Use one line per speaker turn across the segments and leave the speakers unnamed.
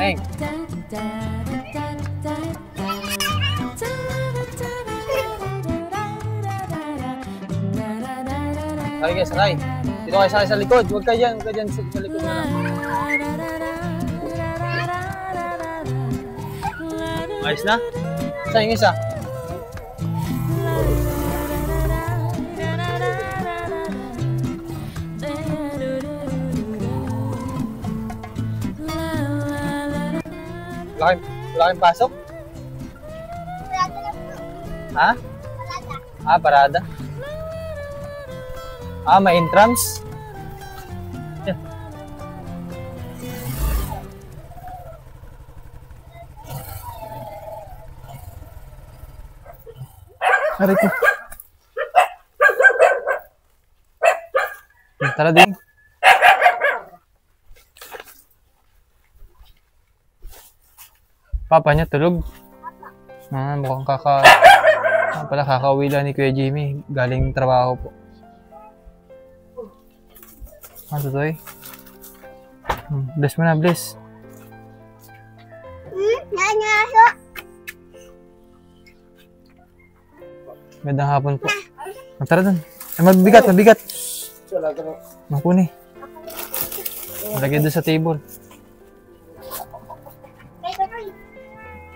Hey. Sakay guys, sakay. Dito kayo sakay sa likod. Huwag kayo dyan. Huwag kayo dyan sa likod na lang. Ayos na? Saan yung isa? Laking pasok?
Parada lang po.
Ha?
Parada.
Ah, parada. Ah, may entrance? Yeah. Aray ko. Tara din. Papa niya tulog. Ah, mukhang pala kakauwi lang ni Kuya Jimmy. Galing trabaho po. Ah, tutoy. Bless mo na, bless.
Nanyaso.
Magandang hapon po. Tara dun. Ay, mabigat, mabigat. Mapuni. Malagay doon sa table.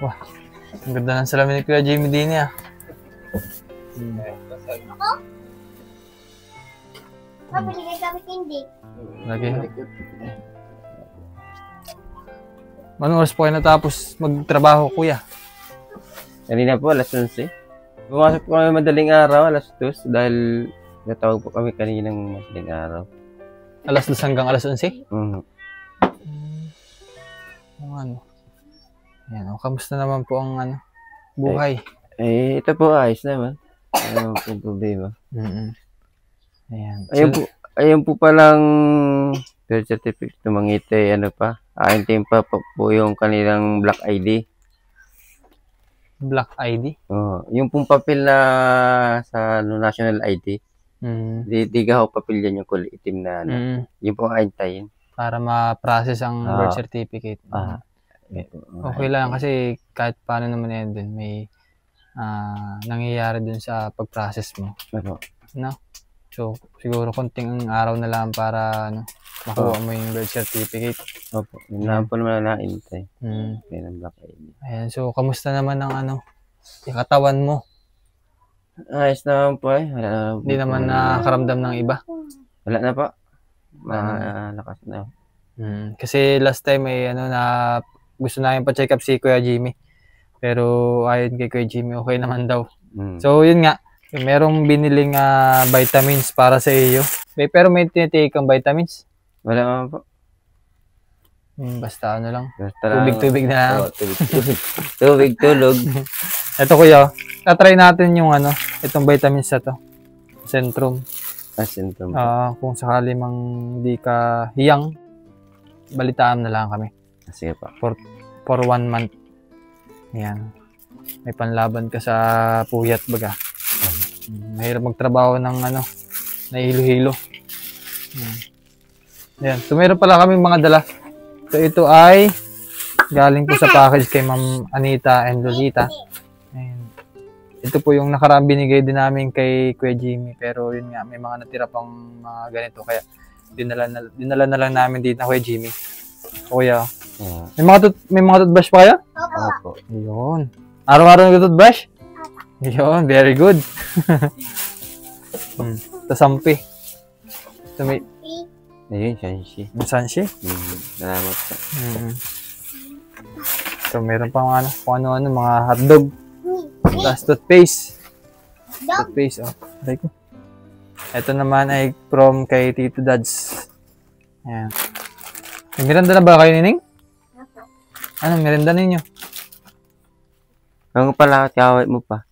Wah, ang ganda ng salamin ni Kuya Jimmy din niya.
Ako? Papaligay kami hindi.
Lagay. Anong oras po kayo natapos magtrabaho, Kuya?
Kanina po, alas 11. Pumasok po kami madaling araw, alas 2, dahil natawag po kami kaninang madaling araw.
Alas 2 hanggang alas 11? Ano? Yan, kamusta naman po ang buhay?
Ito po, ayos naman. Ano po problema?
Ayan.
Ayun po palang birth certificate ng mga ite, akin pa po yung kanilang Black ID.
Black ID?
Yung pong papel na sa national ID, di gaho papel yan yung kulay itim na yung pong aintayin.
Para ma-process ang birth certificate. Okay lang kasi kahit paano naman yan din, may nangyayari dun sa pag-process mo. No? So, siguro konting araw na lang para makuha mo yung birth certificate.
Opo, yun lang po naman na-intay. Kaya ng Black ID.
Ayan, so kamusta naman ang yung katawan mo?
Ayos naman po eh.
Hindi naman nakakaramdam ng iba?
Wala na po. Malakas na.
Kasi last time na gusto namin pa-check up si Kuya Jimmy. Pero ayon kay Kuya Jimmy, okay naman daw. So yun nga, merong biniling vitamins para sa iyo. Pero may tinitake kang vitamins?
Wala naman po.
Basta lang. Tubig-tubig na lang.
Tubig, tulog.
Ito Kuya, tatry natin yung itong vitamins na to. Centrum.
Centrum.
Kung sakali mang di ka hiyang, balitaan na lang kami.
Sige pa.
For 1 month. Yan. May panlaban ka sa puyat baga. Mahirap magtrabaho ng na hilo-hilo. Yan. So meron pala kaming mga dala. So ito ay galing po sa package kay Ma'am Anita and Lolita. Ayan. Ito po yung nakaraang binigay din namin kay Kuya Jimmy. Pero yun nga, may mga natira pang mga ganito. Kaya dinala na lang namin dito na Kuya Jimmy. Kuya. May mga toothbrush pa kaya?
Opo.
Ayun. Araw-araw nag-toothbrush? Ayun, very good. Tasampi. So, may
Ayun, Shanshi.
Sanshi.
Salamat po.
So, meron pang ano, kung ano-ano, mga hotdog. Tapos toothpaste. Toothpaste, oh. Aray ko. Ito naman ay from kay Tito Dads. Ayan. May merenda na ba kayo, Nining? Ano, merenda ninyo?
Ang pala, kaway mo pa.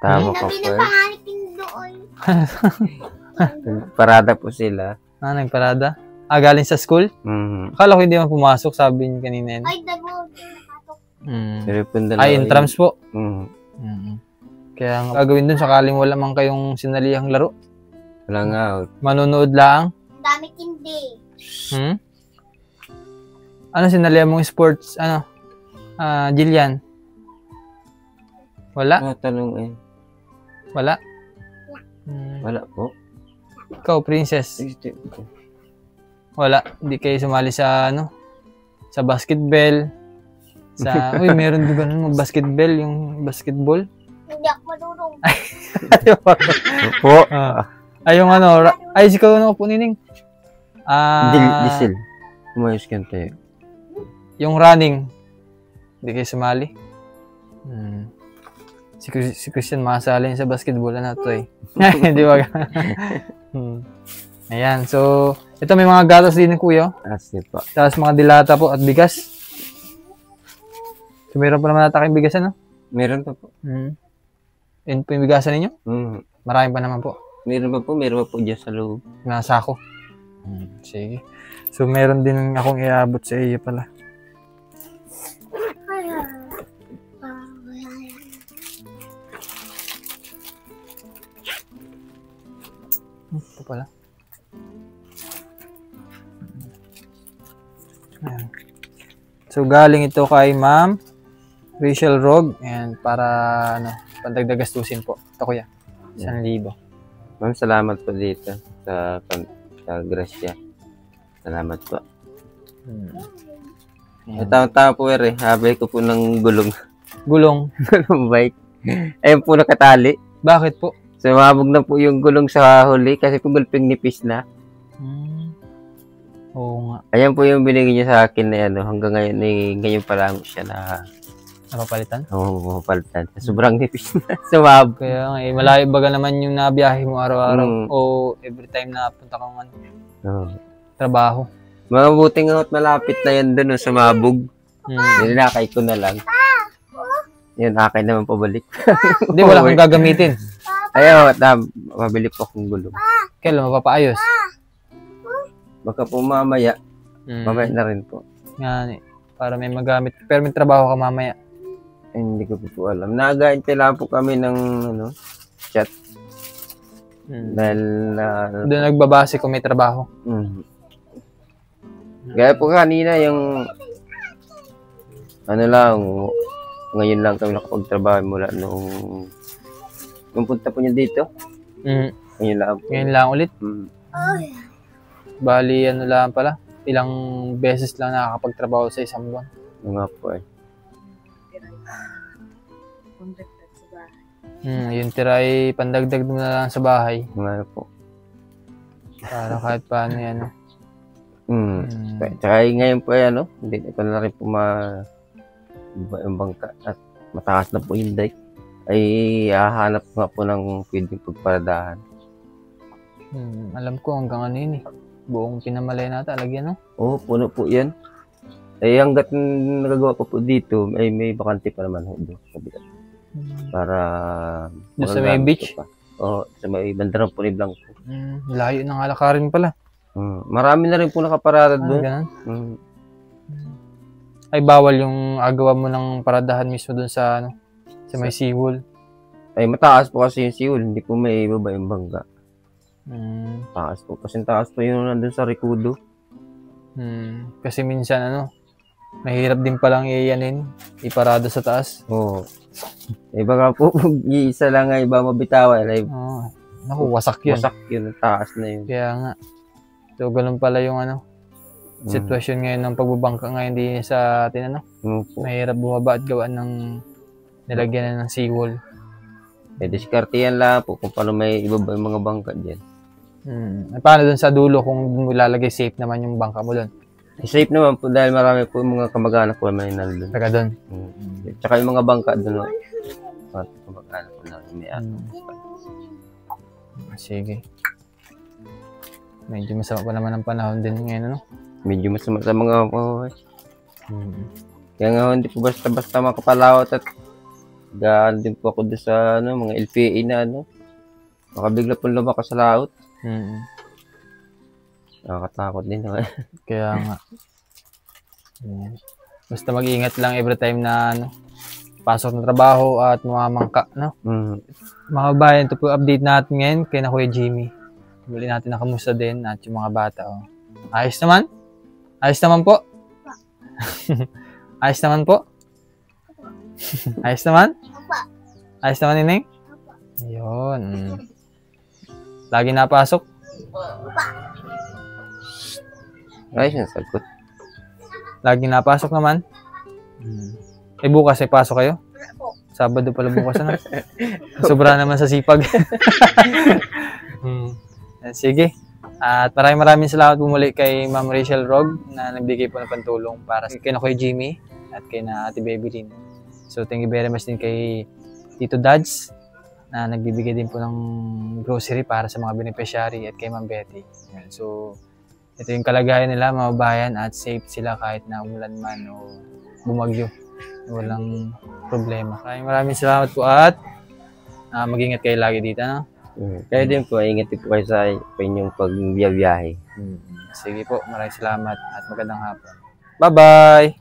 Tama ko po.
Pinapangalit din doon.
Parada po sila.
Nagparada? Galing sa school? Akala ko hindi man pumasok, sabi niyo kanina.
Ay, dabo. Nakatok.
Pero po yung dalawa
Ay, intrams po.
Mm.
Kaya ang gagawin dun, sakaling wala man kayong sinalihang laro.
Wala nga.
Manonood lang.
Dami hindi.
Ano sinalihan mong sports? Ano? Jillian? Wala?
Tanong eh.
Wala?
Wala po.
Ikaw, princess? Wala. Hindi kayo sumali sa ano? Sa basketball? Sa, uy, meron din ganun mag-basketball, yung basketball.
Hindi ako marunong.
Po.
Ay, yung ano, ay, sikaw ano po, Nining?
Diesel. Umayos ka tayo.
Yung running. Hindi kayo sumali? Si Christian makasali sa basketball na to eh. Di ba? Ayan, so, ito may mga gatas din ng kuya.
Kasi po.
Tapos mga dilata po at bigas. So, meron pa naman natin kayong bigas, ano?
Meron pa po.
Yun po yung bigasan ninyo? Marami pa naman po.
Meron pa po dyan sa loob.
Nasa ako. Sige. So, meron din akong iabot sa iyo pala. Ito pala. Ayan. So, galing ito kay Ma'am Rachel Rog. And para, ano, pandagdag gastusin po. Ito kuya. 1,000.
Ma'am, salamat po dito sa grasya. Salamat po. Tama po habay ko po ng gulong.
Gulong?
Gulong bike. Ayun po nakatali.
Bakit po?
Sumabog na po yung gulong sa huli kasi po gulping nipis na.
Oo nga.
Ayan po yung binigay niya sa akin na ano, hanggang ngayon, ngayon pa lang siya na
napapalitan?
Oo, mapapalitan. Sobrang nipis na. Sumabog.
Kaya nga, malayo baga naman yung nabiyahe mo araw-araw o every time na punta kang trabaho.
Mabuti nga at malapit na yan doon, sumabog. Nilinakay ko na lang. Yun, akin naman pabalik.
Hindi, wala kang gagamitin.
Ayaw, mabili po akong gulong.
Kailan mapapaayos?
Baka po mamaya, mamaya na rin po.
Yan eh, para may magamit. Pero may trabaho ka mamaya.
Hindi ko po alam. Nag-aantay lang po kami ng chat. Dahil
doon nagbabase kung may trabaho.
Gaya po kanina yung ano lang, ngayon lang kami nakapagtrabaho mula nung punta po niya dito. Ngayon lang po.
Ngayon lang ulit. Bali, ano lang pala, ilang beses lang nakakapagtrabaho sa isang buwan.
Nga po eh.
Yung tira ay pandagdag mo na lang sa bahay.
Nga po.
Para kahit paano yan.
Tsaka ngayon po ay hindi ko na rin po yung bangka at mataas na po yung dike. Ay hahanap nga po ng pwedeng pagparadahan.
Alam ko hanggang ano yun eh. Buong pinamalay natin, lagyan no?
Oo, puno po yan. Eh hanggat nagagawa ko po dito, ay may bakante pa naman doon sa bigat. Para
doon sa may beach?
Oo, sa may Bandarang Puni Blanco.
Layo ng alakarin pala.
Marami na rin po nakaparada doon.
Ganun? Ay bawal yung agawa mo ng paradahan mismo doon sa sa may seawall.
Ay mataas po kasi yung seawall, hindi po may ibaba yung bangga. Taas po. Kasi taas po yung nandun sa Ricudo.
Kasi minsan mahirap din palang iyanin, iparada sa taas.
Oo. Baka po, isa lang nga iba mabitawan.
Naku, wasak yun.
Wasak yun, taas na yun.
Kaya nga. So, ganun pala yung sitwasyon ngayon ng pagbabangka ngayon din sa atin. Mahirap bumaba at gawaan ng nilagyan na ng seawall.
diskarte yan lang po kung paano may ibaba yung mga bangka dyan.
Paano dun sa dulo kung lalagay safe naman yung bangka mo dun?
Safe naman po dahil marami po yung mga kamag-anak ko may nandun.
Taga dun.
Tsaka yung mga bangka dun, mga kamag-anak ko na may
Sige. Medyo masama pa naman ang panahon din ngayon, ano?
medyo masama sa mga kaya nga hindi po basta-basta makapalawat at gaan din po ako doon sa mga LPA na makabigla po lumakas sa laot. Nakakatakot din naman.
Kaya nga. Basta mag-ingat lang every time na pasok ng trabaho at mamangka, no? Mga bayan, ito po update natin ngayon kay na Kuya Jimmy. Muli natin nakamusta din at yung mga bata. Ayos naman? Ayos naman po? Ayos naman po? Ayos naman? Ayos naman, Nineng? Ayun. Lagi napasok?
Ayos yung sagot.
Lagi napasok naman? Bukas ay pasok kayo? Sabado pala bukas na. Sobra naman sa sipag. Sige. At maraming salamat po muli kay Ma'am Rachel Rog na nagbigay po ng pantulong para kay na Kuya Jimmy at kay na Ate Baby Lynn. So thank you very much din kay Tito Dads na nagbibigay din po ng grocery para sa mga beneficiary at kay Ma'am Betty. So ito yung kalagayan nila, mga bayan, at safe sila kahit na umulan man o bumagyo. Walang problema. Maraming salamat po at mag-ingat kayo lagi dito, no?
Kaya din po, ingat po kayo sa inyong pagbiyahe.
Sige po, maraming salamat at magandang hapon. Bye-bye!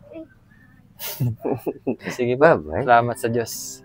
Sige po,
Bye-bye.
salamat sa Diyos.